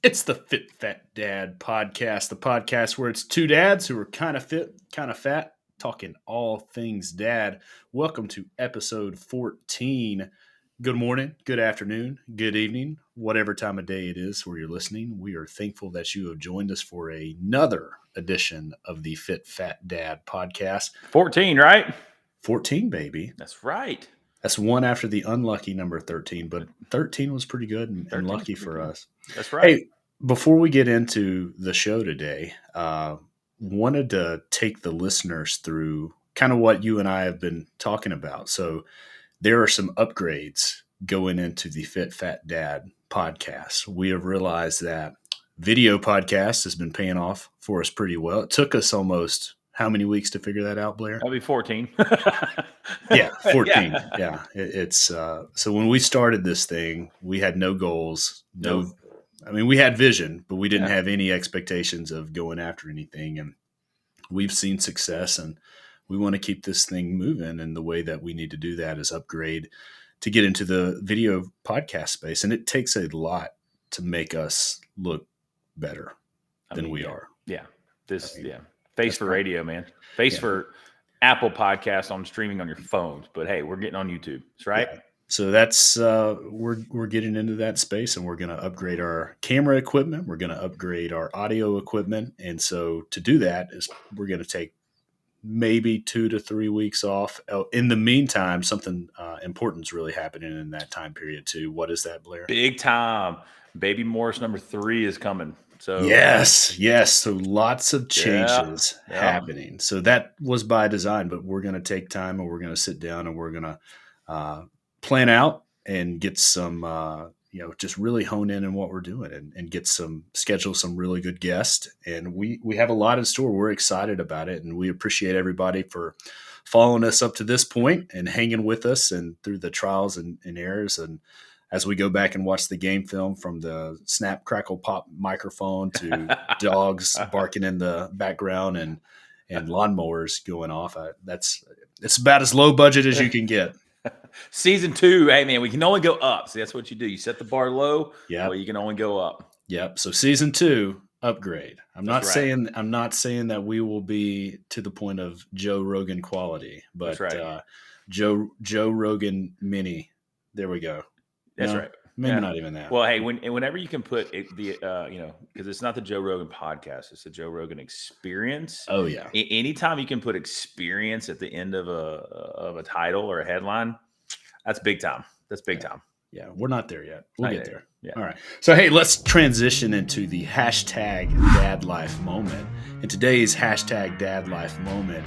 It's the Fit Fat Dad podcast, the podcast where it's two dads who are kind of fit, kind of fat, talking all things dad. Welcome to episode 14. Good morning, good afternoon, good evening, whatever time of day it is where you're listening. We are thankful that you have joined us for another edition of the Fit Fat Dad podcast. 14, right? 14, baby. That's right. That's one after the unlucky number 13, but 13 was pretty good and lucky for good. us. That's right. Hey, before we get into the show today, wanted to take the listeners through kind of what you and I have been talking about. So there are some upgrades going into the Fit Fat Dad podcast. We have realized that video podcast has been paying off for us pretty well. It took us almost how many weeks to figure that out, Blair? That'll be 14. Yeah, 14. Yeah. It's so when we started this thing, we had no goals, we had vision, but we didn't have any expectations of going after anything. And we've seen success, and we want to keep this thing moving. And the way that we need to do that is upgrade to get into the video podcast space. And it takes a lot to make us look better than we are. Yeah. Face for radio, man. Face for Apple Podcasts on streaming on your phones. But hey, we're getting on YouTube. That's right. Yeah. So that's we're getting into that space, and we're going to upgrade our camera equipment. We're going to upgrade our audio equipment, and so to do that is we're going to take maybe 2 to 3 weeks off. In the meantime, something important is really happening in that time period too. What is that, Blair? Big time. Baby Morris number 3 is coming. So yes. So lots of changes happening. So that was by design, but we're going to take time, and we're going to sit down, and we're going to plan out and get some, just really hone in on what we're doing and get schedule some really good guests. And we have a lot in store. We're excited about it, and we appreciate everybody for following us up to this point and hanging with us and through the trials and errors. And as we go back and watch the game film, from the snap, crackle, pop microphone to dogs barking in the background and lawnmowers going off, it's about as low budget as you can get. Season 2, hey man, we can only go up. See, that's what you do. You set the bar low, well, you can only go up. Yep. So season 2, upgrade. I'm not saying that we will be to the point of Joe Rogan quality, but Joe Rogan mini. There we go. That's right. Maybe not even that. Well, hey, whenever you can put because it's not the Joe Rogan podcast, it's the Joe Rogan experience. Oh yeah. Anytime you can put experience at the end of a title or a headline, that's big time. That's big time. Yeah, we're not there yet. We'll get there. Yeah. All right. So hey, let's transition into the hashtag Dad Life moment. And today's hashtag Dad Life moment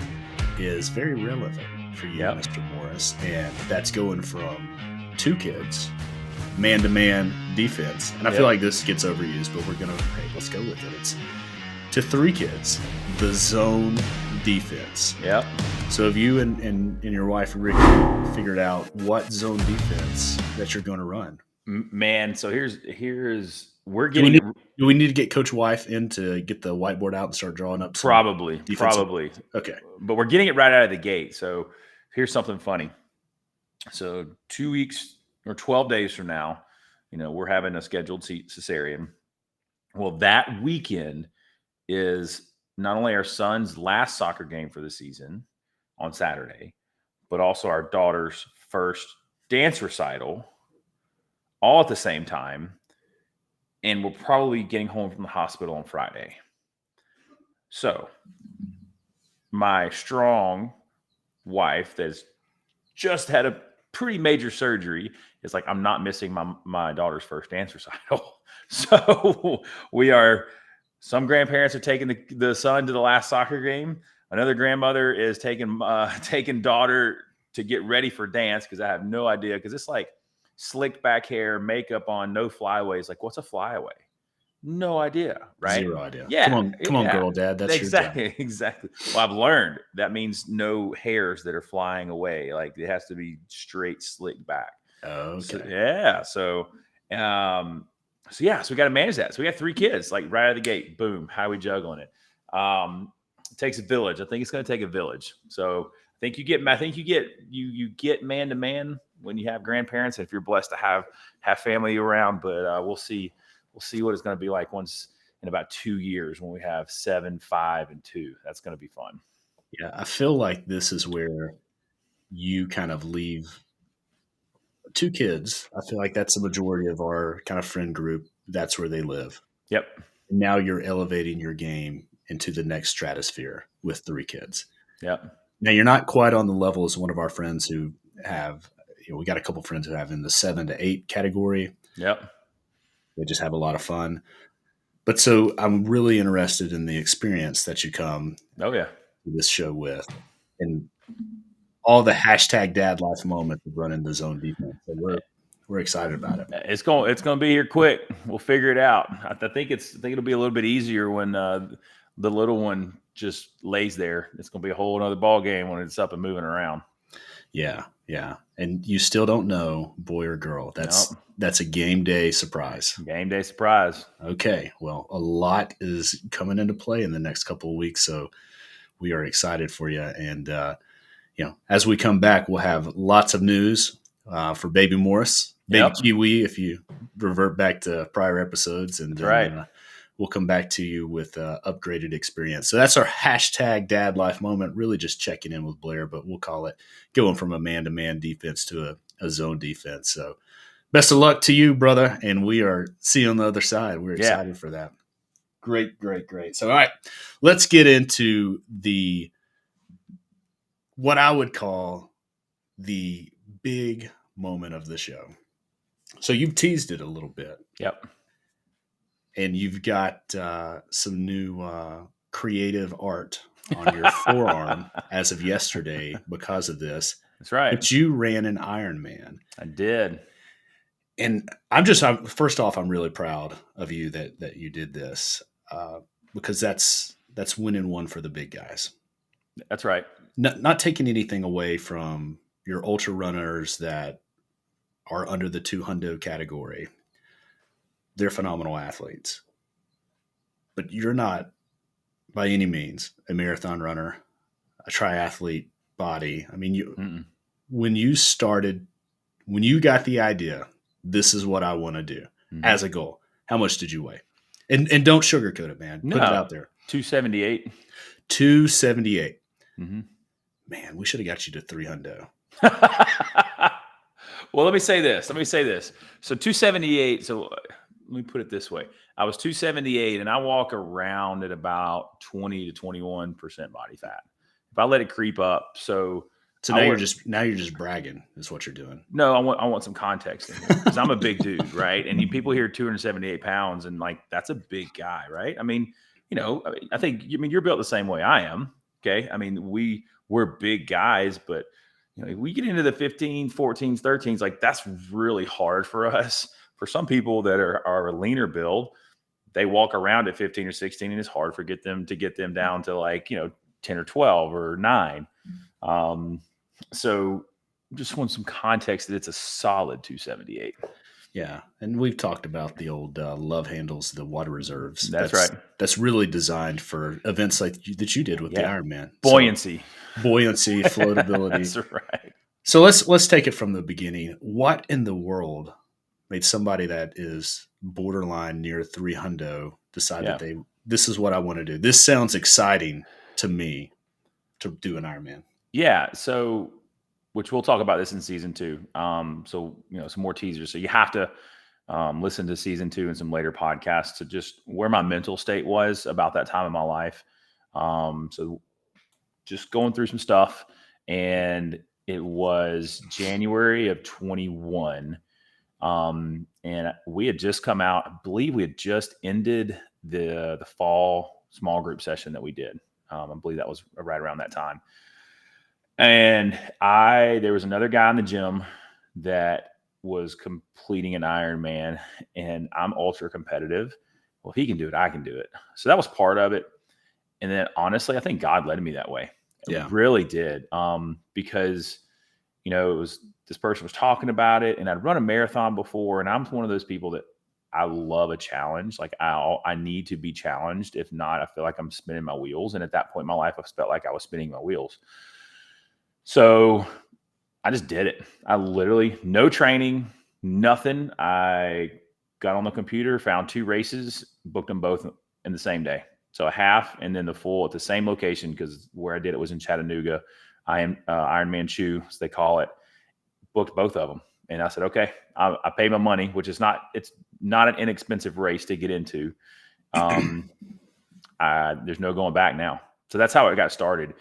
is very relevant for you, Mr. Morris, and that's going from 2 kids. Man-to-man defense. And I feel like this gets overused, but let's go with it. It's to 3 kids, the zone defense. Yep. So have you and your wife, Ricky, figured out what zone defense that you're going to run? Man, so here's we're getting. Do we need to get Coach Wife in to get the whiteboard out and start drawing up? Probably. Okay. But we're getting it right out of the gate. So here's something funny. So 2 weeks or 12 days from now, we're having a scheduled cesarean. Well, that weekend is not only our son's last soccer game for the season on Saturday, but also our daughter's first dance recital all at the same time. And we're probably getting home from the hospital on Friday. So my strong wife that's just had a pretty major surgery is like, I'm not missing my daughter's first dance recital. So some grandparents are taking the son to the last soccer game. Another grandmother is taking daughter to get ready for dance, because I have no idea, because it's like slicked back hair, makeup on, no flyaways. Like, what's a flyaway? No idea, right? 0 idea. Yeah. Come on, girl, dad. That's exactly, your job. Exactly. Well, I've learned that means no hairs that are flying away. Like, it has to be straight, slicked back. Okay. So we got to manage that. So we got 3 kids, like right out of the gate. Boom. How are we juggling it? It takes a village. I think it's going to take a village. So I think you get man to man when you have grandparents, if you're blessed to have family around. But we'll see we'll see what it's going to be like once in about 2 years when we have 7, 5, and 2. That's going to be fun. Yeah, I feel like this is where you kind of leave 2 kids. I feel like that's the majority of our kind of friend group. That's where they live. Yep. And now you're elevating your game into the next stratosphere with 3 kids. Yep. Now you're not quite on the level as one of our friends who have, we got a couple friends who have in the 7 to 8 category. Yep. They just have a lot of fun. But so I'm really interested in the experience that you come to this show with, and all the hashtag dad life moments of running the zone defense. So we're excited about it. It's going to be here quick. We'll figure it out. I think it'll be a little bit easier when the little one just lays there. It's going to be a whole other ball game when it's up and moving around. Yeah. And you still don't know, boy or girl. That's a game day surprise. Game day surprise. Okay. Well, a lot is coming into play in the next couple of weeks, so we are excited for you. And as we come back, we'll have lots of news for Baby Morris, Baby Kiwi, if you revert back to prior episodes, and then we'll come back to you with upgraded experience. So that's our hashtag dad life moment, really just checking in with Blair, but we'll call it going from a man-to-man defense to a zone defense. So best of luck to you, brother, and we are seeing you on the other side. We're excited for that. Great. So, all right, let's get into what I would call the big moment of the show. So you've teased it a little bit. Yep. And you've got some new creative art on your forearm as of yesterday because of this. That's right. But you ran an Ironman. I did. And first off, I'm really proud of you that you did this because that's winning one for the big guys. That's right. Not taking anything away from your ultra runners that are under the 200 category. They're phenomenal athletes. But you're not by any means a marathon runner, a triathlete body. I mean, when you got the idea, this is what I want to do as a goal, how much did you weigh? And don't sugarcoat it, man. Put it out there. 278. 278. Mm-hmm. Man, we should have got you to 300. Well, let me say this. So 278. So let me put it this way. I was 278 and I walk around at about 20 to 21% body fat. If I let it creep up. So now you're just bragging is what you're doing. No, I want some context in here because I'm a big dude, right? And people hear 278 pounds and like, that's a big guy, right? I mean, I think, you're built the same way I am. Okay. I mean, we're big guys, but we get into the 15, 14s, 13s, like that's really hard for us. For some people that are a leaner build, they walk around at 15 or 16 and it's hard to get them down to like, 10 or 12 or 9. So just want some context that it's a solid 278. Yeah. And we've talked about the old love handles, the water reserves. That's right. That's really designed for events like that you did with the Ironman. Buoyancy, floatability. That's right. So let's take it from the beginning. What in the world made somebody that is borderline near 300 decide that this is what I want to do? This sounds exciting to me to do an Ironman. Yeah. So, which we'll talk about this in season 2. So, some more teasers. So you have to listen to season 2 and some later podcasts to just where my mental state was about that time in my life. So just going through some stuff, and it was January of 21. And we had just come out, I believe we had just ended the fall small group session that we did. I believe that was right around that time. And there was another guy in the gym that was completing an Ironman, and I'm ultra competitive. Well, if he can do it, I can do it. So that was part of it. And then honestly, I think God led me that way. It really did. Because, it was, this person was talking about it, and I'd run a marathon before, and I'm one of those people that I love a challenge. Like I need to be challenged. If not, I feel like I'm spinning my wheels. And at that point in my life, I felt like I was spinning my wheels. So I just did it. I literally, no training, nothing. I got on the computer, found 2 races, booked them both in the same day. So a half and then the full at the same location, because where I did it was in Chattanooga. Ironman Chew, as they call it. Booked both of them. And I said, okay, I paid my money, which is it's not an inexpensive race to get into. There's no going back now. So that's how it got started.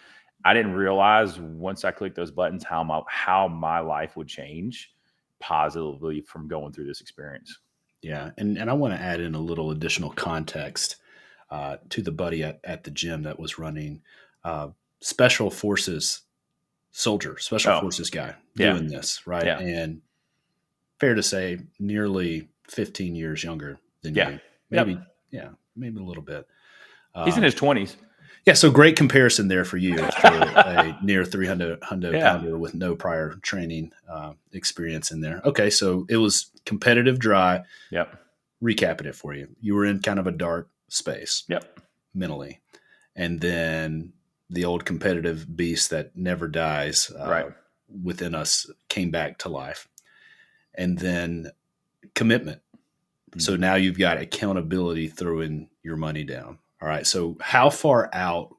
I didn't realize once I clicked those buttons how my life would change positively from going through this experience. Yeah. And I want to add in a little additional context to the buddy at the gym that was running special forces forces guy doing this, right? Yeah. And fair to say, nearly 15 years younger than you. Maybe, maybe a little bit. He's in his 20s. Yeah, so great comparison there for you for a near 300 pounder with no prior training experience in there. Okay, so it was competitive dry. Yep. Recapping it for you. You were in kind of a dark space. Yep. Mentally. And then the old competitive beast that never dies within us came back to life. And then commitment. Mm-hmm. So now you've got accountability throwing your money down. All right. So how far out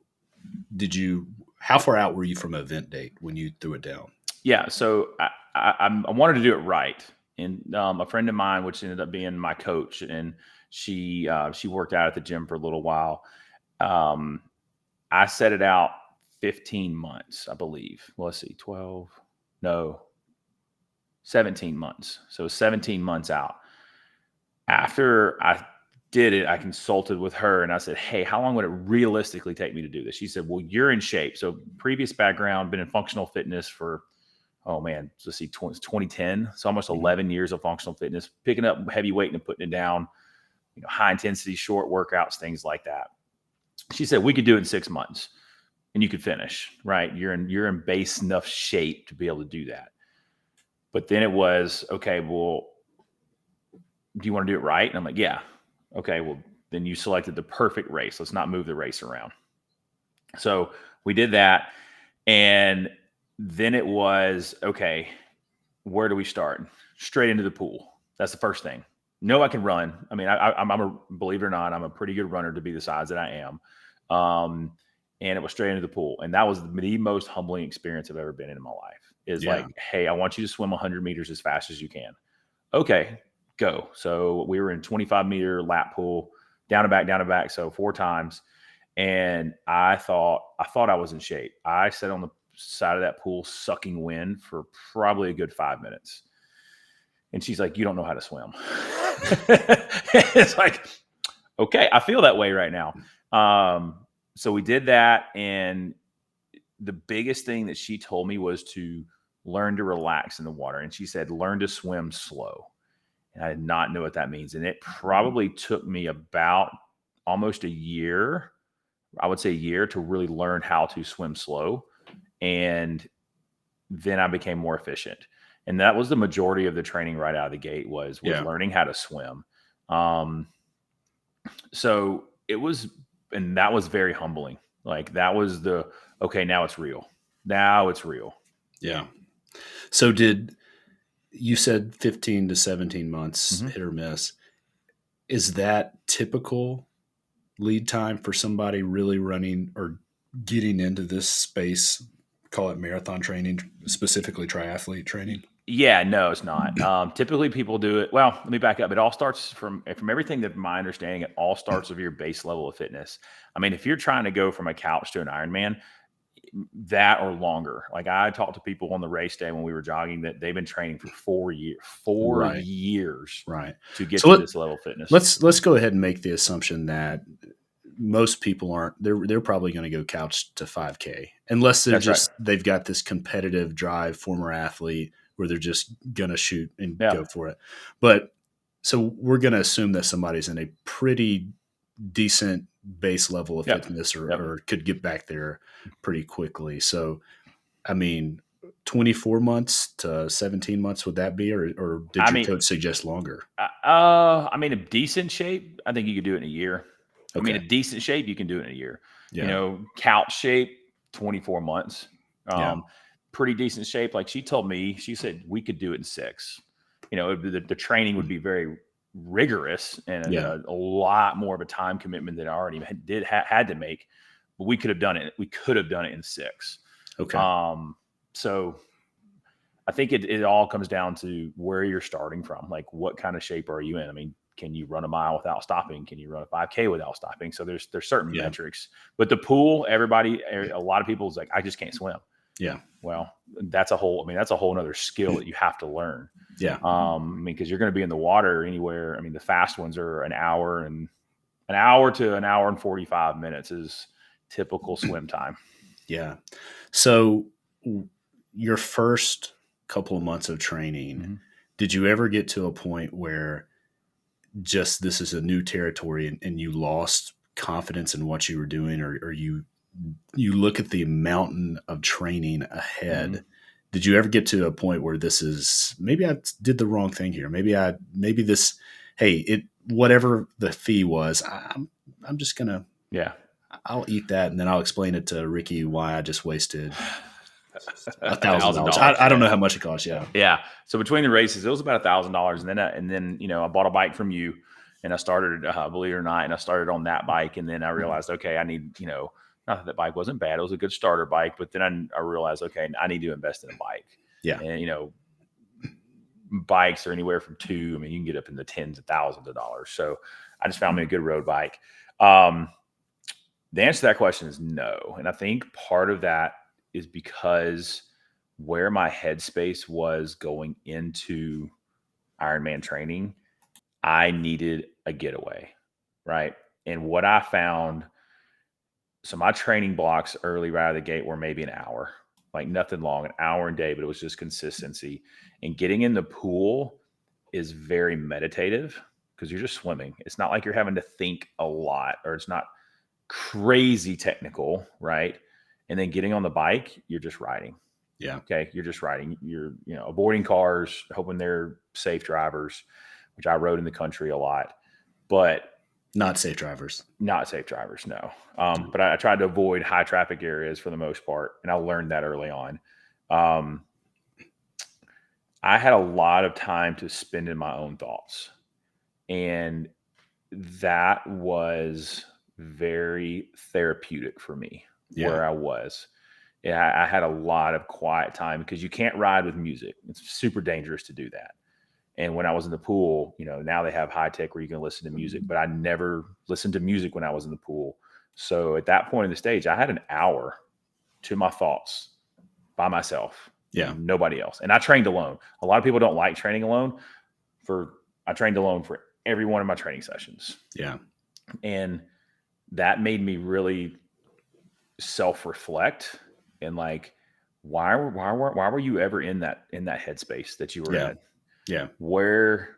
were you from event date when you threw it down? Yeah. So I wanted to do it right. And a friend of mine, which ended up being my coach, and she worked out at the gym for a little while. I set it out 15 months, I believe. Well, let's see, 17 months. So 17 months out. After I did it, I consulted with her and I said, hey, how long would it realistically take me to do this? She said, well, you're in shape. So previous background, been in functional fitness for, let's see, 2010. So almost 11 years of functional fitness, picking up heavy weight and putting it down, high intensity, short workouts, things like that. She said, we could do it in 6 months and you could finish, right? You're in base enough shape to be able to do that. But then it was, okay, well, do you want to do it right? And I'm like, yeah. Okay, well, then you selected the perfect race. Let's not move the race around. So we did that. And then it was, okay, where do we start? Straight into the pool. That's the first thing. No, I can run. I mean, believe it or not, I'm a pretty good runner to be the size that I am. And it was straight into the pool. And that was the most humbling experience I've ever been in my life. Like, hey, I want you to swim 100 meters as fast as you can. Okay, go. So we were in 25-meter lap pool, down and back. So 4 times. And I thought I was in shape. I sat on the side of that pool sucking wind for probably a good 5 minutes. And she's like, you don't know how to swim. It's like, okay, I feel that way right now. So we did that. And the biggest thing that she told me was to learn to relax in the water. And she said, learn to swim slow. And I did not know what that means. And it probably took me about almost a year, I would say a year, to really learn how to swim slow. And then I became more efficient. And that was the majority of the training right out of the gate was learning how to swim. So it was, and that was very humbling. Like that was okay, now it's real. Now it's real. Yeah. So you said 15 to 17 months, hit or miss. Is that typical lead time for somebody really running or getting into this space, call it marathon training, specifically triathlete training? Yeah, no, it's not. Typically people do it. Well, let me back up. It all starts from everything that my understanding, it all starts with your base level of fitness. I mean, if you're trying to go from a couch to an Ironman, that or longer. Like I talked to people on the race day when we were jogging that they've been training for 4 years, right. to get to this level of fitness. Let's go ahead and make the assumption that most people aren't, they're probably going to go couch to 5K unless they've got this competitive drive, former athlete where they're just going to shoot and go for it. But so we're going to assume that somebody's in a pretty decent base level of fitness or could get back there pretty quickly. So, I mean, 24 months to 17 months, would that be, or did your coach suggest longer? I mean, a decent shape, I think you could do it in a year. Okay. I mean, a decent shape, you can do it in a year. Yeah. Couch shape, 24 months. Pretty decent shape. Like she told me, she said we could do it in 6. The training would be very rigorous and Yeah. a lot more of a time commitment than I already had to make. But we could have done it. We could have done it in 6. Okay. So I think it all comes down to where you're starting from. Like, what kind of shape are you in? I mean, can you run a mile without stopping? Can you run a 5K without stopping? So there's certain Yeah. metrics. But the pool, a lot of people's like, I just can't swim. Yeah. Well, that's a whole nother skill that you have to learn. Yeah. I mean, because you're going to be in the water anywhere. I mean, the fast ones are an hour to an hour and 45 minutes is typical swim time. Yeah. So your first couple of months of training, did you ever get to a point where just this is a new territory and you lost confidence in what you were doing, or you look at the mountain of training ahead? Did you ever get to a point where this is, maybe I did the wrong thing here? Maybe this, hey, whatever the fee was, I'm just going to, I'll eat that. And then I'll explain it to Ricky why I just wasted $1,000. I don't know how much it costs. Yeah. Yeah. So between the races, it was about $1,000. And then, I bought a bike from you and I started, believe it or not, and I started on that bike. And then I realized, okay, I need, not that bike wasn't bad. It was a good starter bike, but then I realized, okay, I need to invest in a bike. Yeah. And, bikes are anywhere from you can get up in the tens of thousands of dollars. So I just found me a good road bike. The answer to that question is no. And I think part of that is because where my headspace was going into Ironman training, I needed a getaway, right? And what I found, so my training blocks early right out of the gate were maybe an hour, like nothing long, an hour a day, but it was just consistency. And getting in the pool is very meditative because you're just swimming. It's not like you're having to think a lot, or it's not crazy technical, right? And then getting on the bike, you're just riding. Yeah. Okay. You're just riding. You're, avoiding cars, hoping they're safe drivers, which I rode in the country a lot, but not safe drivers. No. But I tried to avoid high traffic areas for the most part. And I learned that early on. I had a lot of time to spend in my own thoughts. And that was very therapeutic for me where I was. I had a lot of quiet time because you can't ride with music. It's super dangerous to do that. And when I was in the pool, now they have high tech where you can listen to music, but I never listened to music when I was in the pool. So at that point in the stage, I had an hour to my thoughts by myself. Yeah. Nobody else. And I trained alone. A lot of people don't like training alone. I trained alone for every one of my training sessions. Yeah. And that made me really self-reflect and like, why were you ever in that headspace that you were in? Yeah. Where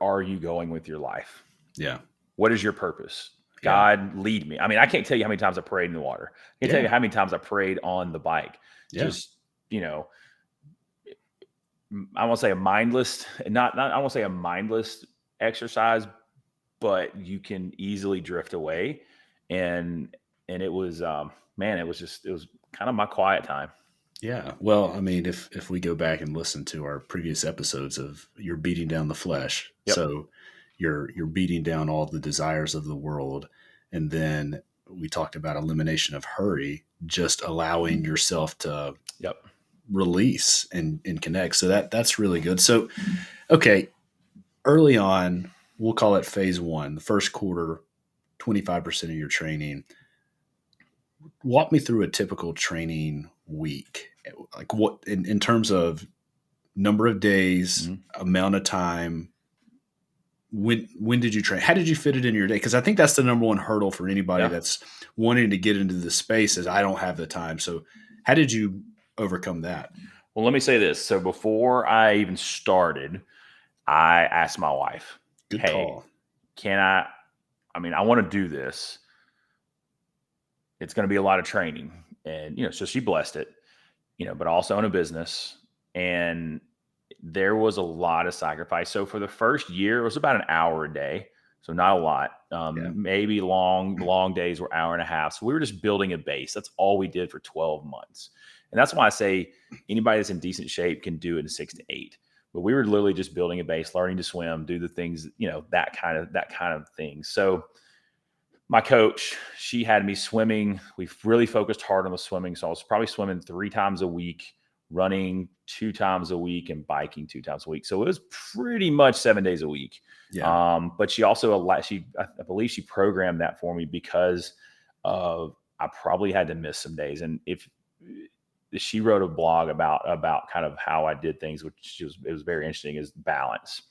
are you going with your life? Yeah. What is your purpose? God, lead me. I mean, I can't tell you how many times I prayed in the water. I can't tell you how many times I prayed on the bike. Just, I won't say a mindless, I won't say a mindless exercise, but you can easily drift away. And it was, it was kind of my quiet time. Yeah. Well, I mean, if we go back and listen to our previous episodes of you're beating down the flesh. Yep. So you're beating down all the desires of the world. And then we talked about elimination of hurry, just allowing yourself to release and connect. So that's really good. So, okay. Early on, we'll call it phase 1, the first quarter, 25% of your training. Walk me through a typical training week. Like what, in terms of number of days, amount of time, when did you train? How did you fit it in your day? Because I think that's the number one hurdle for anybody that's wanting to get into the space is I don't have the time. So how did you overcome that? Well, let me say this. So before I even started, I asked my wife, Good call. Can I want to do this. It's going to be a lot of training. And, so she blessed it, but also in a business. And there was a lot of sacrifice. So for the first year, it was about an hour a day. So not a lot. Maybe long days were hour and a half. So we were just building a base. That's all we did for 12 months. And that's why I say anybody that's in decent shape can do it in 6 to 8. but we were literally just building a base, learning to swim, do the things, that kind of thing. So my coach, she had me swimming. We really focused hard on the swimming. So I was probably swimming 3 times a week, running 2 times a week, and biking 2 times a week. So it was pretty much 7 days a week. Yeah. But she also I believe she programmed that for me because of I probably had to miss some days. And if she wrote a blog about kind of how I did things, which it was very interesting, is balance.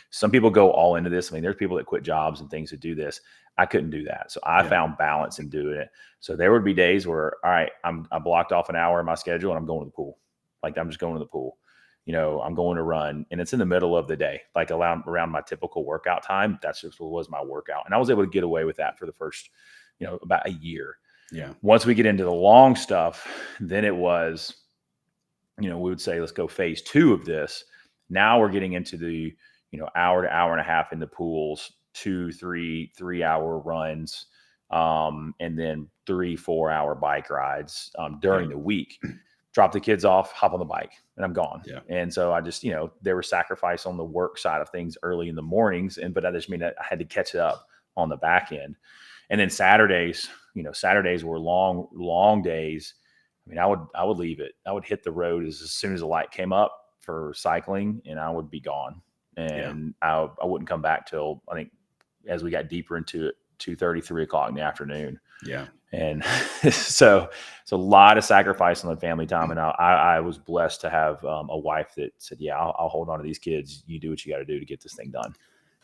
Some people go all into this. I mean, there's people that quit jobs and things to do this. I couldn't do that. So I found balance in doing it. So there would be days where, all right, I blocked off an hour in my schedule and I'm going to the pool. Like I'm just going to the pool. I'm going to run, and it's in the middle of the day, like around my typical workout time. That's just what was my workout. And I was able to get away with that for the first, about a year. Yeah. Once we get into the long stuff, then it was, we would say, let's go phase 2 of this. Now we're getting into the, hour to hour and a half in the pools, 3-hour runs, and then 3-4 hour bike rides during the week. Drop the kids off, hop on the bike, and I'm gone. Yeah. And so I just, there was sacrifice on the work side of things early in the mornings, but that just mean that I had to catch it up on the back end. And then Saturdays, Saturdays were long days. I mean, I would leave it. I would hit the road as soon as the light came up for cycling, and I would be gone. And I wouldn't come back till, I think, as we got deeper into it, 2:30, 3 o'clock in the afternoon. Yeah. And so it's a lot of sacrifice on the family time. And I was blessed to have a wife that said, yeah, I'll hold on to these kids. You do what you got to do to get this thing done.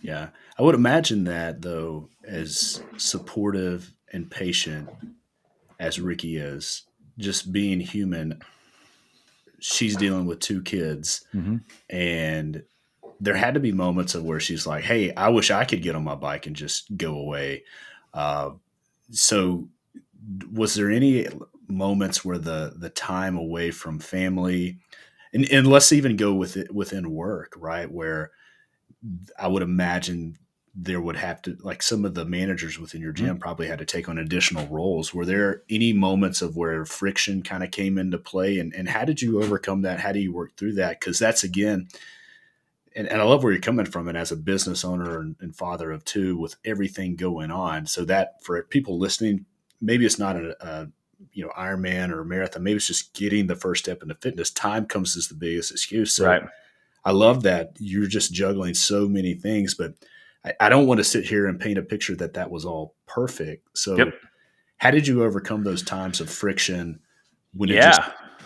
Yeah. I would imagine that, though, as supportive and patient as Ricky is, just being human, she's dealing with 2 kids, and there had to be moments of where she's like, hey, I wish I could get on my bike and just go away. So was there any moments where the time away from family, and let's even go with it within work, right, where I would imagine there would have to, like, some of the managers within your gym probably had to take on additional roles. Were there any moments of where friction kind of came into play, and how did you overcome that? How do you work through that? Because that's, again, and I love where you're coming from, and as a business owner and father of 2 with everything going on. So that for people listening, maybe it's not a Ironman or a marathon. Maybe it's just getting the first step into fitness. Time comes as the biggest excuse. So Right. I love that you're just juggling so many things, but I don't want to sit here and paint a picture that was all perfect. So how did you overcome those times of friction when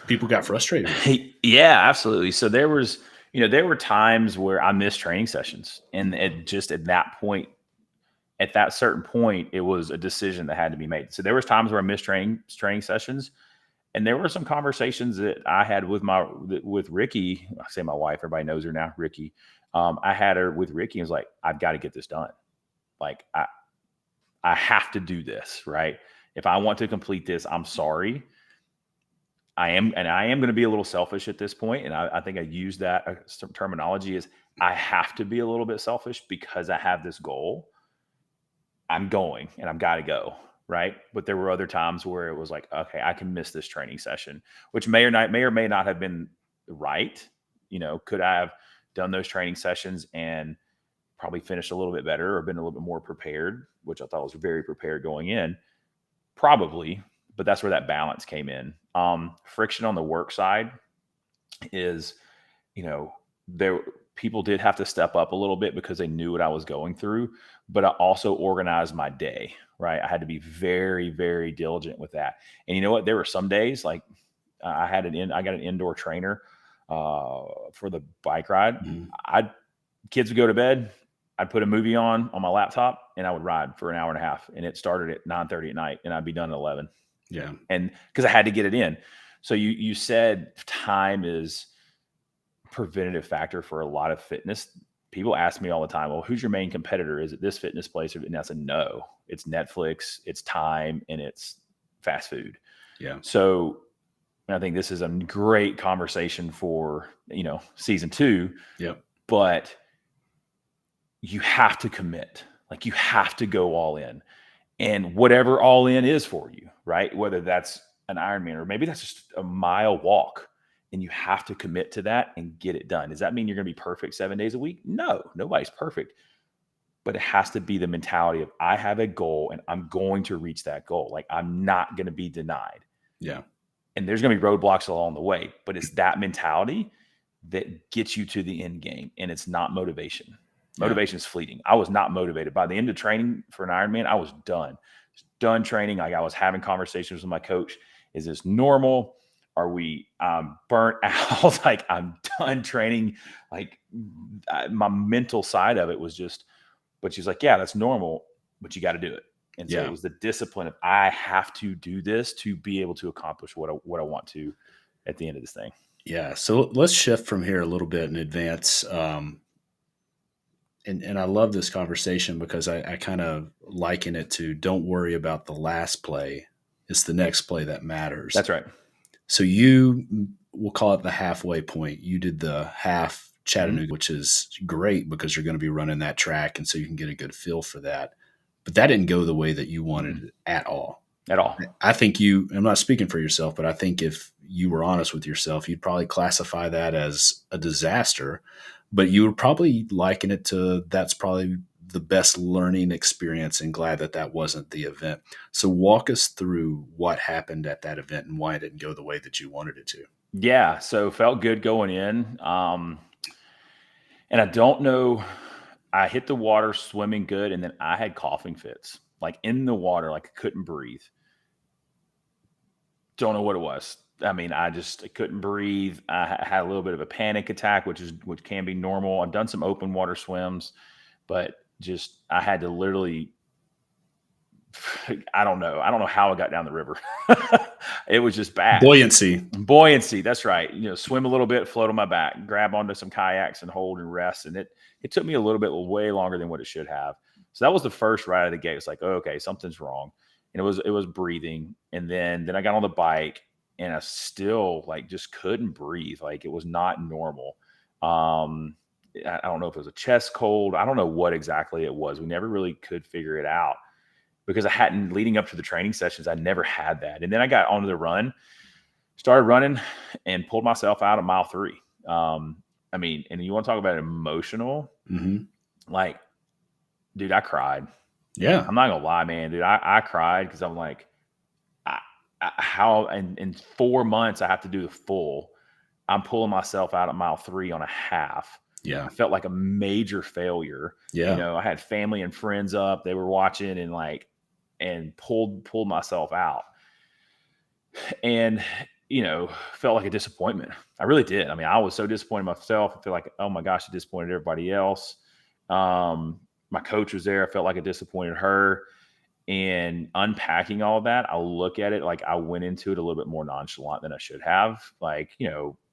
people got frustrated with you? Yeah, absolutely. So there were times where I missed training sessions, and at that certain point, it was a decision that had to be made. So there was times where I missed training sessions, and there were some conversations that I had with Ricky. I say my wife, everybody knows her now, Ricky. I had her with Ricky, and was like, I've got to get this done. Like I have to do this, right? If I want to complete this, I'm sorry. I am going to be a little selfish at this point, and I think I use that terminology is I have to be a little bit selfish because I have this goal. I'm going, and I've got to go, right? But there were other times where it was like, okay, I can miss this training session, which may or may not have been right. Could I have done those training sessions and probably finished a little bit better or been a little bit more prepared, which I thought was very prepared going in? Probably, but that's where that balance came in. Friction on the work side is, people did have to step up a little bit because they knew what I was going through, but I also organized my day, right? I had to be very, very diligent with that. And you know what? There were some days like I got an indoor trainer for the bike ride. Kids would go to bed. I'd put a movie on my laptop, and I would ride for an hour and a half, and it started at 9:30 at night, and I'd be done at 11. Yeah. And because I had to get it in. So you said time is preventative factor for a lot of fitness. People ask me all the time, well, who's your main competitor? Is it this fitness place? And I said, no, it's Netflix, it's time, and it's fast food. Yeah. So I think this is a great conversation for, season 2. Yep. But you have to commit. Like you have to go all in. And whatever all in is for you, right? Whether that's an Ironman or maybe that's just a mile walk and you have to commit to that and get it done. Does that mean you're going to be perfect 7 days a week? No, nobody's perfect. But it has to be the mentality of I have a goal and I'm going to reach that goal. Like I'm not going to be denied. Yeah. And there's going to be roadblocks along the way, but it's that mentality that gets you to the end game. And it's not motivation. Motivation is fleeting. I was not motivated. By the end of training for an Ironman, I was done training. Like I was having conversations with my coach. Is this normal? Are we burnt out? Like I'm done training. Like my mental side of it was just, but she's like, yeah, that's normal, but you got to do it. And so it was the discipline of I have to do this to be able to accomplish what I want to at the end of this thing. Yeah. So let's shift from here a little bit and advance. And I love this conversation because I kind of liken it to don't worry about the last play. It's the next play that matters. That's right. So we'll call it the halfway point. You did the half Chattanooga, which is great because you're going to be running that track. And so you can get a good feel for that. But that didn't go the way that you wanted it at all. At all. I think I'm not speaking for yourself, but I think if you were honest with yourself, you'd probably classify that as a disaster. But you would probably liken it to that's probably the best learning experience and glad that wasn't the event. So walk us through what happened at that event and why it didn't go the way that you wanted it to. Yeah. So felt good going in. And I don't know, I hit the water swimming good. And then I had coughing fits, like in the water, like I couldn't breathe. Don't know what it was. I mean, I couldn't breathe. I had a little bit of a panic attack, which can be normal. I've done some open water swims, but I had to literally, I don't know how I got down the river. It was just bad. Buoyancy. That's right. Swim a little bit, float on my back, grab onto some kayaks and hold and rest. And it took me a little bit, way longer than what it should have. So that was the first right out of the gate. It's like, oh, okay, something's wrong. And it was breathing. And then I got on the bike and I still just couldn't breathe. Like it was not normal. I don't know if it was a chest cold. I don't know what exactly it was. We never really could figure it out because leading up to the training sessions, I never had that. And then I got onto the run, started running and pulled myself out of mile 3. I mean, and you want to talk about emotional, like, dude, I cried. Yeah. I'm not gonna lie, man, dude. I cried because I'm like, how in 4 months I have to do the full. I'm pulling myself out at mile 3 on a half. Yeah. I felt like a major failure. Yeah. I had family and friends up. They were watching and pulled myself out. And, felt like a disappointment. I really did. I mean, I was so disappointed in myself. I feel like, oh my gosh, I disappointed everybody else. My coach was there. I felt like I disappointed her. And unpacking all that, I look at it like I went into it a little bit more nonchalant than I should have.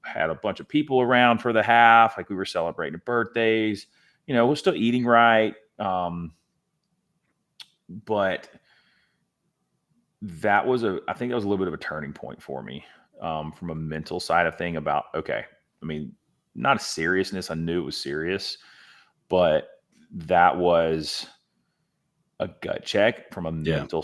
Had a bunch of people around for the half. Like we were celebrating birthdays. We're still eating right. But I think that was a little bit of a turning point for me from a mental side of thing about, okay, I mean, not a seriousness. I knew it was serious, but that was a gut check from a mental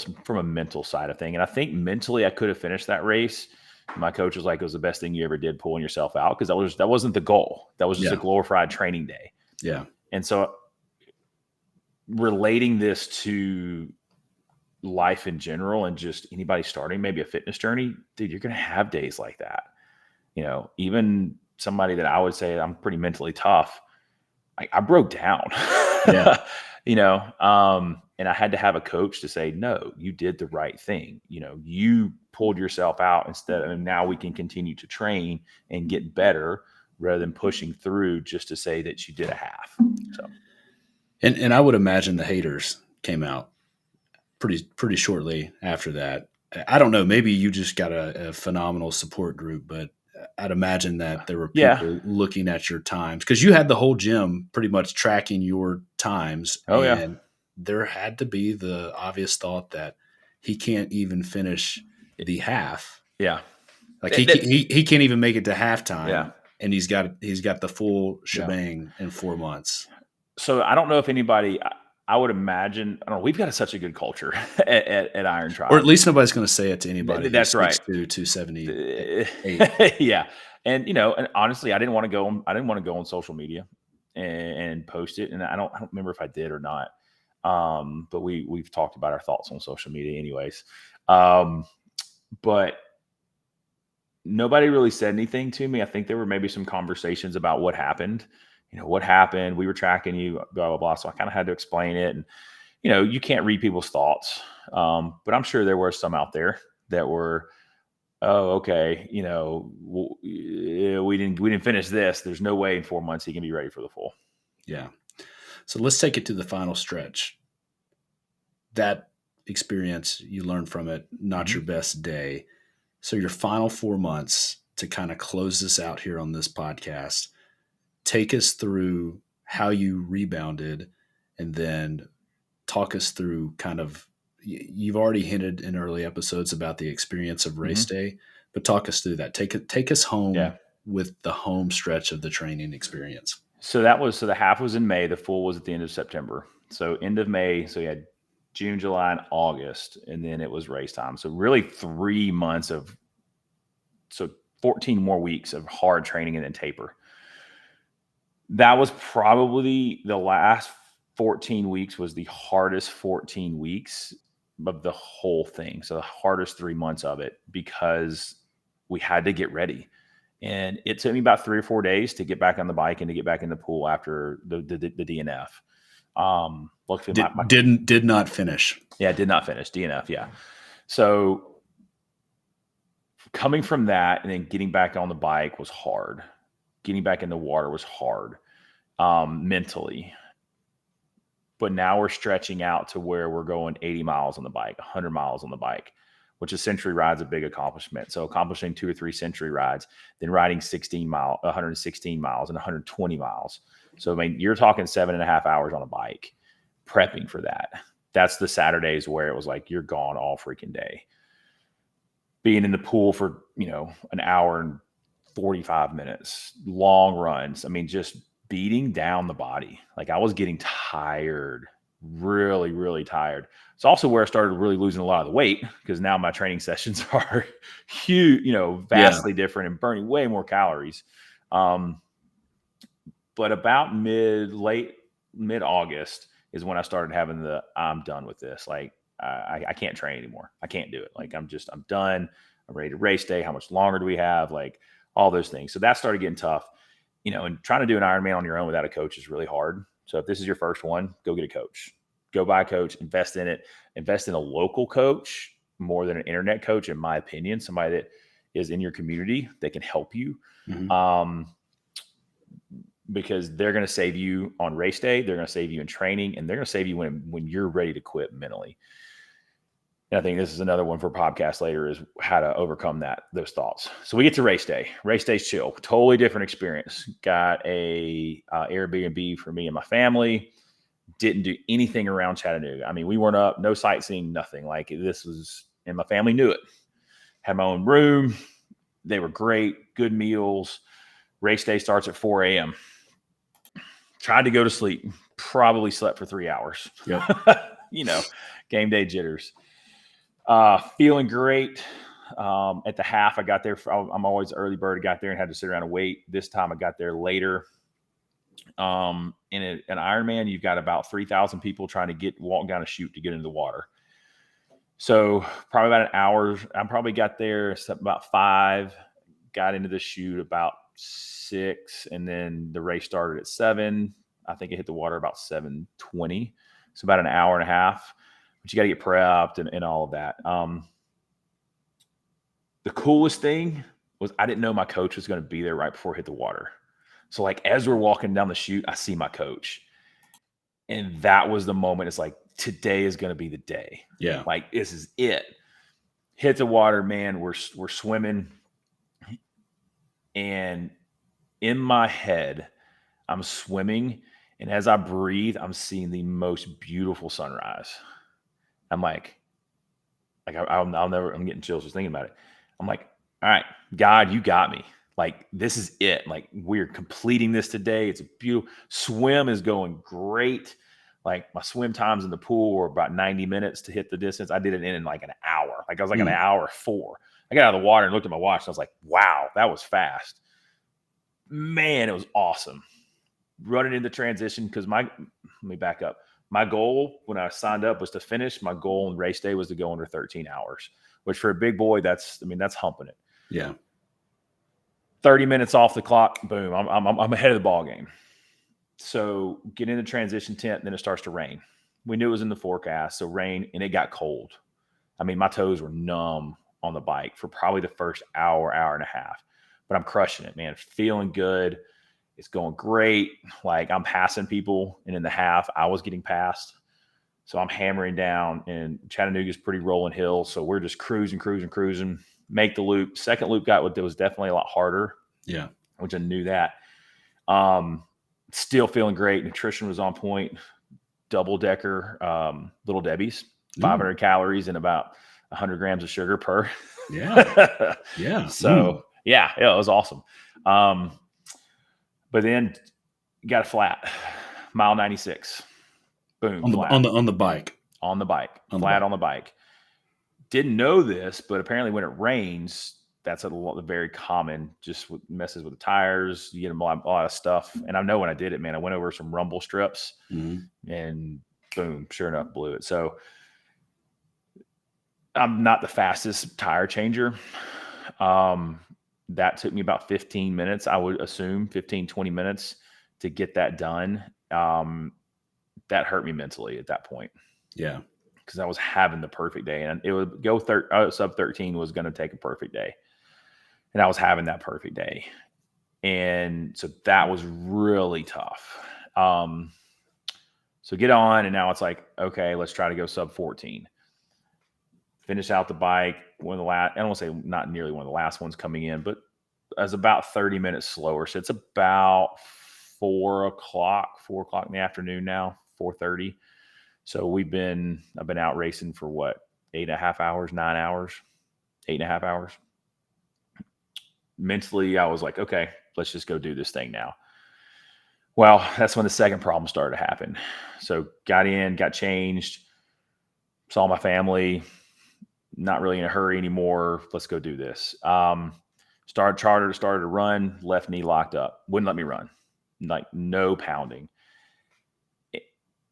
side of thing. And I think mentally I could have finished that race. My coach was like, it was the best thing you ever did pulling yourself out. Cause that wasn't the goal. That was just a glorified training day. Yeah. And so relating this to life in general and just anybody starting maybe a fitness journey, dude, you're going to have days like that. Even somebody that I would say I'm pretty mentally tough. I broke down, and I had to have a coach to say, no, you did the right thing. You pulled yourself out and now we can continue to train and get better rather than pushing through just to say that you did a half. So, and I would imagine the haters came out pretty shortly after that. I don't know. Maybe you just got a phenomenal support group, but I'd imagine that there were people looking at your times because you had the whole gym pretty much tracking your times. Oh, and there had to be the obvious thought that he can't even finish the half. Yeah. Like he can't even make it to halftime. Yeah. And he's got the full shebang in 4 months. So I don't know if anybody, I would imagine, I don't know, we've got such a good culture at Iron Triathlon. Or at least nobody's going to say it to anybody. That's right. 270. Yeah. And, and honestly, I didn't want to go on social media and post it. And I don't remember if I did or not. But we've talked about our thoughts on social media anyways. But nobody really said anything to me. I think there were maybe some conversations about what happened. What happened? We were tracking you, blah, blah, blah. So I kind of had to explain it. And, you can't read people's thoughts. But I'm sure there were some out there that were, oh, okay, we didn't finish this. There's no way in 4 months he can be ready for the full. Yeah. So let's take it to the final stretch. That experience, you learn from it, not your best day. So your final 4 months, to kind of close this out here on this podcast, take us through how you rebounded, and then talk us through kind of, you've already hinted in early episodes about the experience of race day, but talk us through that. Take us home with the home stretch of the training experience. So the half was in May. The full was at the end of September. So end of May. So you had June, July, and August, and then it was race time. So really 3 months so 14 more weeks of hard training and then taper. That was probably the last 14 weeks was the hardest 14 weeks of the whole thing. So the hardest 3 months of it, because we had to get ready. And it took me about 3 or 4 days to get back on the bike and to get back in the pool after the DNF. Did not finish. Yeah, did not finish DNF. Yeah. So coming from that and then getting back on the bike was hard. Getting back in the water was hard mentally. But now we're stretching out to where we're going 80 miles on the bike, 100 miles on the bike, which a century ride's a big accomplishment. So accomplishing 2 or 3 century rides, then riding 116 miles and 120 miles. So, I mean, you're talking 7.5 hours on a bike prepping for that. That's the Saturdays where it was like, you're gone all freaking day. Being in the pool for, an hour and 45 minutes, long runs. I mean, just beating down the body. Like, I was getting tired, really, really tired. It's also where I started really losing a lot of the weight, because now my training sessions are huge, vastly different and burning way more calories. But about mid-August is when I started having I'm done with this. Like, I can't train anymore. I can't do it. Like, I'm done. I'm ready to race day. How much longer do we have? Like, all those things. So that started getting tough, and trying to do an Ironman on your own without a coach is really hard. So if this is your first one, go get a coach. Go buy a coach, invest in it, invest in a local coach more than an internet coach, in my opinion, somebody that is in your community that can help you. Because they're going to save you on race day. They're going to save you in training, and they're going to save you when you're ready to quit mentally. And I think this is another one for a podcast later, is how to overcome those thoughts. So we get to race day. Race day's chill, totally different experience. Got a Airbnb for me and my family. Didn't do anything around Chattanooga. I mean, we weren't up, no sightseeing, nothing. Like, this was, and my family knew it. Had my own room. They were great, good meals. Race day starts at 4 a.m. Tried to go to sleep. Probably slept for 3 hours. Yep. Game day jitters. Feeling great. At the half, I got there. I'm always early bird. Got there and had to sit around and wait. This time I got there later. In an Ironman, you've got about 3,000 people trying to walk down a chute to get into the water. So probably about an hour. I probably got there about 5. Got into the chute about 6, and then the race started at 7. I think it hit the water about 7:20. So about an hour and a half. But you got to get prepped and all of that. The coolest thing was I didn't know my coach was going to be there right before it hit the water. So, like, as we're walking down the chute, I see my coach. And that was the moment. It's like, today is going to be the day. Yeah. Like, this is it. Hit the water, man. We're swimming. And in my head, I'm swimming. And as I breathe, I'm seeing the most beautiful sunrise. I'm like I'll never, I'm getting chills just thinking about it. I'm like, all right, God, you got me. Like, this is it. Like, we're completing this today. It's a beautiful swim is going great. Like, my swim times in the pool were about 90 minutes to hit the distance. I did it in like an hour. Like, I was like an hour 4. I got out of the water and looked at my watch. And I was like, wow, that was fast. man, it was awesome. Running into transition because let me back up. My goal when I signed up was to finish. My goal on race day was to go under 13 hours, which for a big boy, that's humping it. Yeah. 30 minutes off the clock, boom, I'm ahead of the ball game. So get in the transition tent, then it starts to rain. We knew it was in the forecast, so rain, and it got cold. I mean, my toes were numb on the bike for probably the first hour and a half, but I'm crushing it, man. Feeling good. It's going great. Like I'm passing people, and in the half, I was getting passed. So I'm hammering down, and Chattanooga's pretty rolling hill. So we're just cruising, make the loop. Second loop that was definitely a lot harder. Yeah. Which I knew that. Still feeling great. Nutrition was on point. Double decker, Little Debbie's, 500 calories and about 100 grams of sugar per. Yeah. Yeah. So yeah, it was awesome. But then got a flat, mile 96. Boom. On the bike. On the bike. Didn't know this, but apparently when it rains, that's a very common, just messes with the tires. You get a lot of stuff. And I know when I did it, man, I went over some rumble strips and boom, sure enough, blew it. So I'm not the fastest tire changer. That took me about 15 minutes. I would assume 15, 20 minutes to get that done. That hurt me mentally at that point. Yeah. Because I was having the perfect day, and it would go sub 13 was going to take a perfect day. And I was having that perfect day. And so that was really tough. So get on, and now it's like, okay, let's try to go sub 14. Finish out the bike. One of the last, I don't want to say not nearly one of the last ones coming in, but as about 30 minutes slower. So it's about 4 o'clock in the afternoon now, 4:30. So I've been out racing for what, 8.5 hours, 9 hours, 8.5 hours. Mentally, I was like, okay, let's just go do this thing now. Well, that's when the second problem started to happen. So got in, got changed, saw my family, not really in a hurry anymore. Let's go do this. Started to run, left knee locked up. Wouldn't let me run. Like no pounding.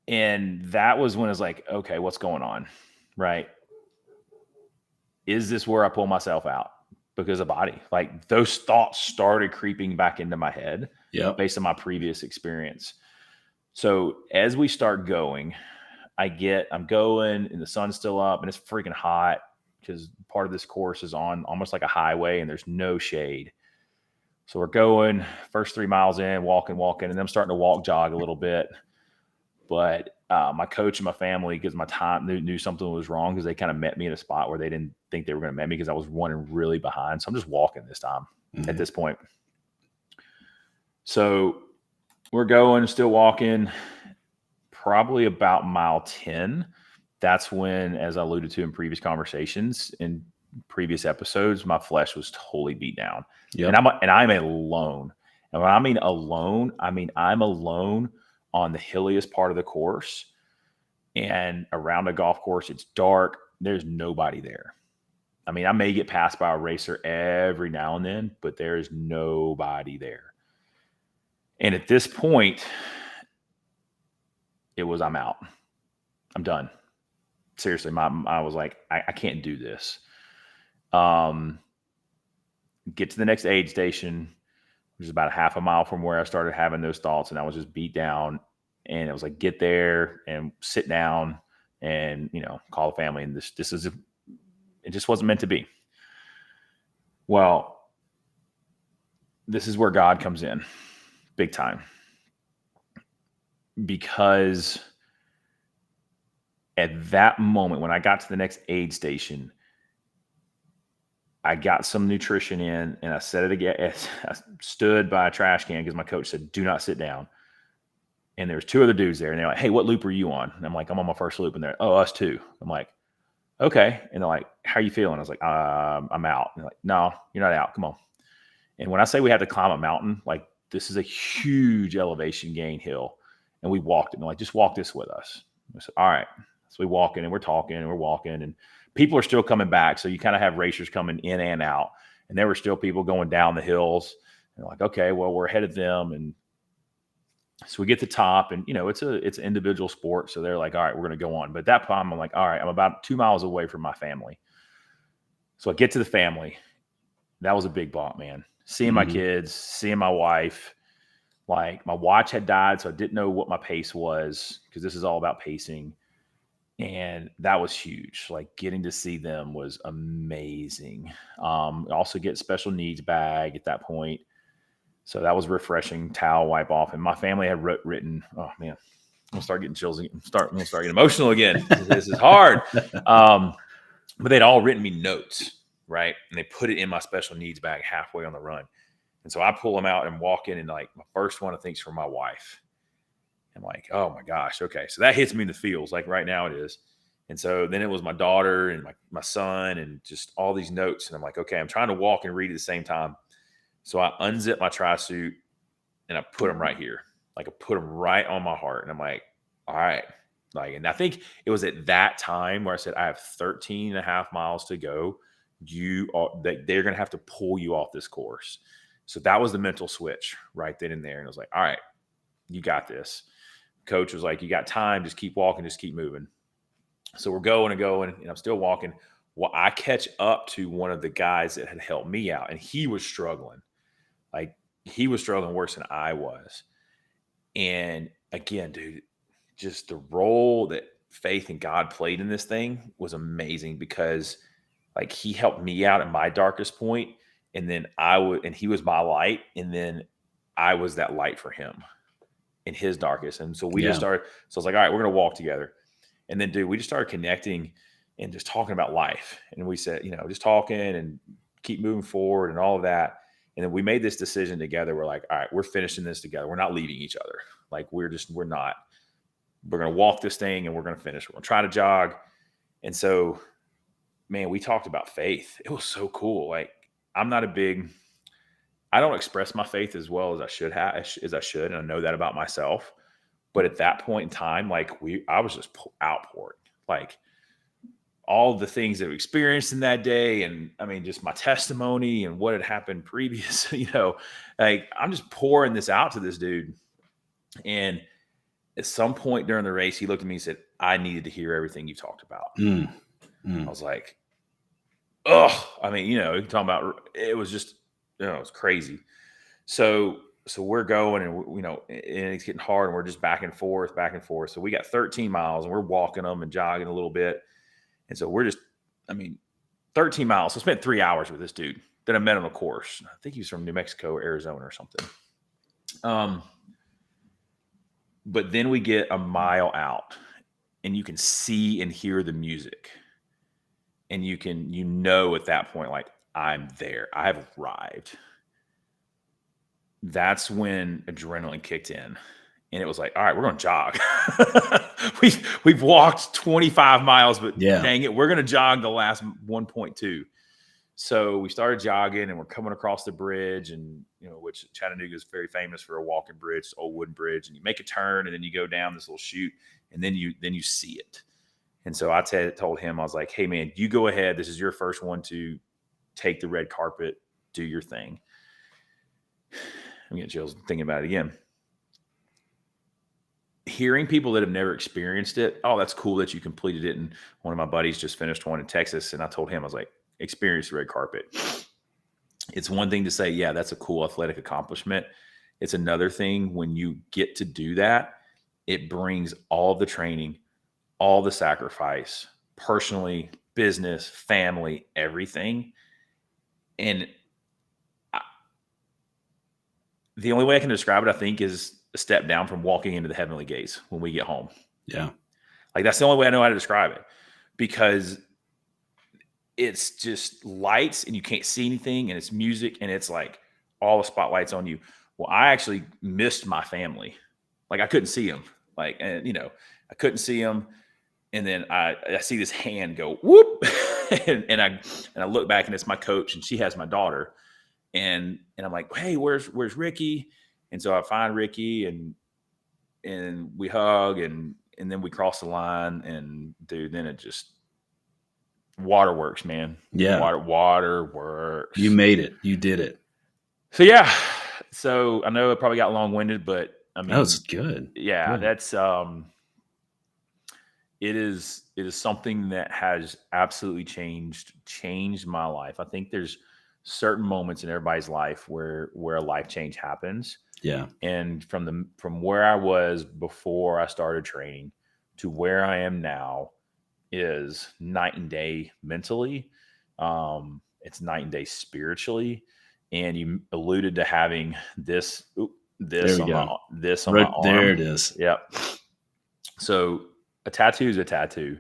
And that was when I was like, okay, what's going on? Right? Is this where I pull myself out? Because of body. Like those thoughts started creeping back into my head based on my previous experience. So as we start going, I'm going and the sun's still up and it's freaking hot because part of this course is on almost like a highway and there's no shade. So we're going first 3 miles in, walking, and then I'm starting to jog a little bit. But my coach and my family, because my time knew something was wrong because they kind of met me in a spot where they didn't think they were going to met me because I was running really behind. So I'm just walking this time at this point. So we're going, still walking, probably about mile 10. That's when, as I alluded to in previous conversations, in previous episodes, my flesh was totally beat down. Yep. And I'm alone. And when I mean alone, I'm alone on the hilliest part of the course. And around a golf course, it's dark. There's nobody there. I mean, I may get passed by a racer every now and then, but there is nobody there. And at this point, I'm out. I'm done. Seriously, I was like, I can't do this. Get to the next aid station, which is about a half a mile from where I started having those thoughts, and I was just beat down. And it was like, get there and sit down and, call the family. And it just wasn't meant to be. Well, this is where God comes in big time. Because at that moment, when I got to the next aid station, I got some nutrition in and I said it again. I stood by a trash can because my coach said, do not sit down. And there's 2 other dudes there and they're like, hey, what loop are you on? And I'm like, I'm on my first loop. And they're, oh, us too. I'm like, okay. And they're like, how are you feeling? I was like, I'm out. And they're like, no, you're not out. Come on. And when I say we had to climb a mountain, like this is a huge elevation gain hill. And we walked it. And they're like, just walk this with us. I said, all right. So we walk in and we're talking and we're walking and people are still coming back. So you kind of have racers coming in and out. And there were still people going down the hills And they're like, okay, well, we're ahead of them. And so we get to the top, and it's an individual sport. So they're like, all right, we're going to go on. But at that time, I'm like, all right, I'm about 2 miles away from my family. So I get to the family. That was a big bump, man. Seeing my kids, seeing my wife. Like, my watch had died, so I didn't know what my pace was, because this is all about pacing. And that was huge. Like, getting to see them was amazing. Also get special needs bag at that point. So that was refreshing. Towel wipe off. And my family had written, oh man, I'm gonna start getting chills. I'm gonna start getting emotional again. This is hard. But they'd all written me notes, right? And they put it in my special needs bag halfway on the run. And so I pull them out and walk in, and like, my first one, I think, is for my wife. I'm like, oh my gosh, okay. So that hits me in the feels, like right now it is. And so then it was my daughter and my son, and just all these notes. And I'm like, okay, I'm trying to walk and read at the same time. So I unzip my tri-suit and I put them right here. Like, I put them right on my heart. And I'm like, all right. Like, and I think it was at that time where I said, I have 13 and a half miles to go. They're going to have to pull you off this course. So that was the mental switch right then and there. And I was like, all right, you got this. Coach was like, you got time. Just keep walking. Just keep moving. So we're going and going, and I'm still walking. Well, I catch up to one of the guys that had helped me out, and he was struggling. Like, he was struggling worse than I was. And again, dude, just the role that faith and God played in this thing was amazing, because like, he helped me out at my darkest point, and then he was my light, and then I was that light for him in his darkest. And so we just started. So I was like, all right, we're going to walk together. And then, dude, we just started connecting and just talking about life. And we said, just talking and keep moving forward and all of that. And then we made this decision together. We're like, all right, we're finishing this together. We're not leaving each other. Like, we're not. We're going to walk this thing, and we're going to finish. We're going to try to jog. And so, man, we talked about faith. It was so cool. Like, I don't express my faith as well as I should and I know that about myself. But at that point in time, like, I was just outpouring, like, all the things that we experienced in that day. And I mean, just my testimony and what had happened previous, like, I'm just pouring this out to this dude. And at some point during the race, he looked at me and said, I needed to hear everything you talked about. I was like, oh, I mean, you're talking about, it was just, it was crazy. So we're going, and and it's getting hard, and we're just back and forth. So we got 13 miles, and we're walking them and jogging a little bit. And so we're just, 13 miles. So I spent 3 hours with this dude that I met on a course. I think he was from New Mexico or Arizona or something. But then we get a mile out, and you can see and hear the music. And at that point, like, I'm there. I have arrived. That's when adrenaline kicked in, and it was like, all right, we're going to jog. We've walked 25 miles, but dang it, we're going to jog the last 1.2. So we started jogging, and we're coming across the bridge, and which Chattanooga is very famous for, a walking bridge, old wooden bridge, and you make a turn, and then you go down this little chute, and then you see it. And so I told him, I was like, hey man, you go ahead. This is your first one to take the red carpet, do your thing. I'm getting chills thinking about it again. Hearing people that have never experienced it, oh, that's cool that you completed it. And one of my buddies just finished one in Texas, and I told him, I was like, experience the red carpet. It's one thing to say, yeah, that's a cool athletic accomplishment. It's another thing when you get to do that, it brings all the training, all the sacrifice, personally, business, family, everything. And the only way I can describe it, I think, is a step down from walking into the heavenly gates when we get home. Yeah. Like, that's the only way I know how to describe it, because it's just lights and you can't see anything, and it's music, and it's like all the spotlights on you. Well, I actually missed my family. Like, I couldn't see them. Like, and I couldn't see them. And then I see this hand go whoop, and I look back, and it's my coach, and she has my daughter. And I'm like, hey, where's Ricky? And so I find Ricky, and we hug, and then we cross the line, and dude, then it just waterworks, man. Yeah. Water works. You made it. You did it. So yeah, So I know it probably got long-winded, but I mean, that was good. yeah, Good. that's it is something that has absolutely changed my life. I think there's certain moments in everybody's life where a life change happens. Yeah. And from where I was before I started training to where I am now is night and day mentally. It's night and day spiritually. And you alluded to having this There we go. this on my Right there arm. it is. Yep. So a tattoo is a tattoo,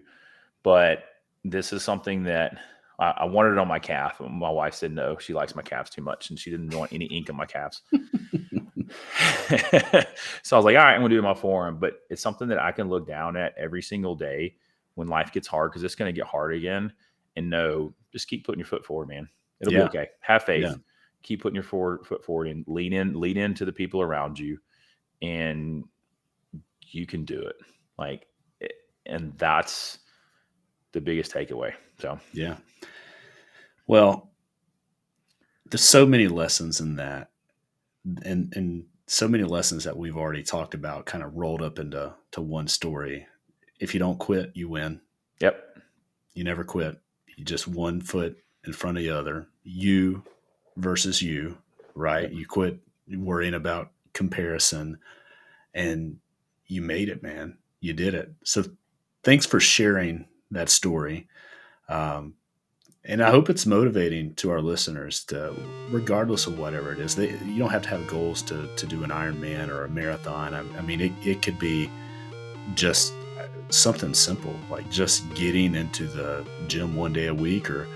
but this is something that I wanted it on my calf. My wife said no, she likes my calves too much, and she didn't want any ink on my calves. So I was like, all right, I'm gonna do it on my forearm, but it's something that I can look down at every single day when life gets hard, because it's going to get hard again. And no, just keep putting your foot forward, man. It'll be Yeah. okay. Have faith. Yeah. Keep putting your foot forward and lean into the people around you, and you can do it. Like, and that's the biggest takeaway. So Yeah. Well, there's so many lessons in that, and so many lessons that we've already talked about kind of rolled up into one story. If you don't quit, you win. Yep. You never quit. You just one foot in front of the other. You versus you, right? Yep. You quit worrying about comparison, and you made it, man. You did it. So thanks for sharing that story. And I hope it's motivating to our listeners to, regardless of whatever it is, you don't have to have goals to do an Ironman or a marathon. I mean, it could be just something simple, like just getting into the gym one day a week, or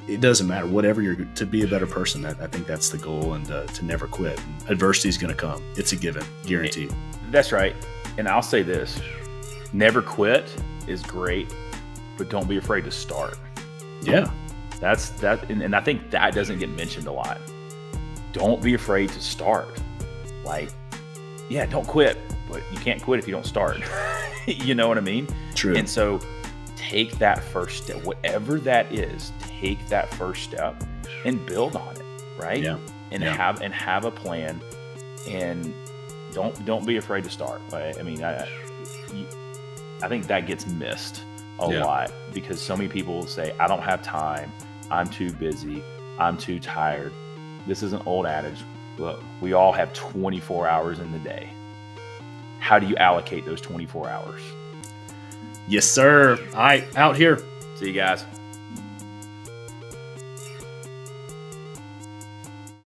it doesn't matter, whatever to be a better person. I think that's the goal, and to never quit. Adversity is going to come. It's a given, guaranteed. That's right. And I'll say this, never quit is great, but don't be afraid to start. Yeah. That's that. And I think that doesn't get mentioned a lot. Don't be afraid to start. Like, yeah, don't quit, but you can't quit if you don't start. You know what I mean? True. And so take that first step, whatever that is, take that first step and build on it. Right. Yeah. And have a plan, and don't be afraid to start. I mean, I think that gets missed a lot, because so many people will say, I don't have time. I'm too busy. I'm too tired. This is an old adage. Look, we all have 24 hours in the day. How do you allocate those 24 hours? Yes, sir. All right, out here. See you guys.